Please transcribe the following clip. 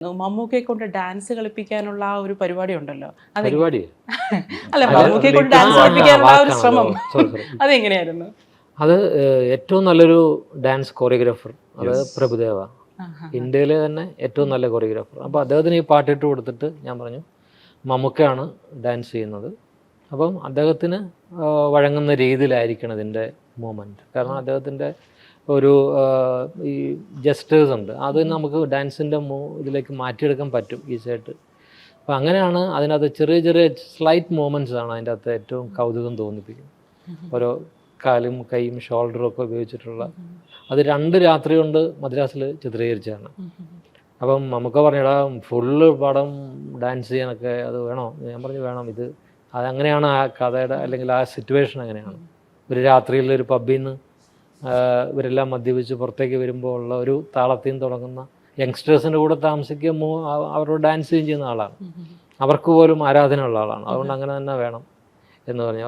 മമ്മൂക്കയെ കൊണ്ട് ഡാൻസ് കളിപ്പിക്കാനുള്ള ആ ഒരു പരിപാടി ഉണ്ടല്ലോ, പരിപാടി അല്ല മമ്മൂക്കയെ കൊണ്ട് ഡാൻസ് കളിപ്പിക്കാനുള്ള ആ ഒരു ശ്രമം അതെങ്ങനെയായിരുന്നു? അത് ഏറ്റവും നല്ലൊരു ഡാൻസ് കൊറിയോഗ്രാഫർ അത് പ്രഭുദേവ, ഇന്ത്യയിലെ തന്നെ ഏറ്റവും നല്ല കൊറിയോഗ്രാഫർ. അപ്പോൾ അദ്ദേഹത്തിന് ഈ പാട്ടിട്ട് കൊടുത്തിട്ട് ഞാൻ പറഞ്ഞു മമ്മൂക്കയാണ് ഡാൻസ് ചെയ്യുന്നത്, അപ്പം അദ്ദേഹത്തിന് വഴങ്ങുന്ന രീതിയിലായിരിക്കണം ഇതിൻ്റെ മൂമെൻറ്റ്. കാരണം അദ്ദേഹത്തിൻ്റെ ഒരു ഈ ജസ്റ്റേഴ്സ് ഉണ്ട്, അത് നമുക്ക് ഡാൻസിൻ്റെ ഇതിലേക്ക് മാറ്റിയെടുക്കാൻ പറ്റും ഈസിയായിട്ട്. അപ്പോൾ അങ്ങനെയാണ് അതിനകത്ത് ചെറിയ ചെറിയ സ്ലൈറ്റ് മൂമെൻറ്റ്സ് ആണ് അതിൻ്റെ അകത്ത് ഏറ്റവും കൗതുകം തോന്നിപ്പിക്കുന്നത്. ഓരോ കാലും കൈയും ഷോൾഡറും ഒക്കെ ഉപയോഗിച്ചിട്ടുള്ള അത് 2 രാത്രി കൊണ്ട് മദ്രാസിൽ ചിത്രീകരിച്ചതാണ്. അപ്പം നമുക്ക് പറഞ്ഞിടാ ഫുള്ള് പടം ഡാൻസ് ചെയ്യാനൊക്കെ അത് വേണോ? ഞാൻ പറഞ്ഞു വേണം, ഇത് അതങ്ങനെയാണ് ആ കഥയുടെ അല്ലെങ്കിൽ ആ സിറ്റുവേഷൻ അങ്ങനെയാണ്. ഒരു രാത്രിയിൽ ഒരു പബ്ബിൽ നിന്ന് ഇവരെല്ലാം മദ്യപിച്ച് പുറത്തേക്ക് വരുമ്പോൾ ഉള്ള ഒരു താളത്തിൽ നിന്ന് തുടങ്ങുന്ന യങ്സ്റ്റേഴ്സിൻ്റെ കൂടെ താമസിക്കുമ്പോൾ അവരോട് ഡാൻസ് ചെയ്യുന്ന ആളാണ്, അവർക്ക് പോലും ആരാധന ഉള്ള ആളാണ്. അതുകൊണ്ട് അങ്ങനെ തന്നെ വേണം എന്ന് പറഞ്ഞു.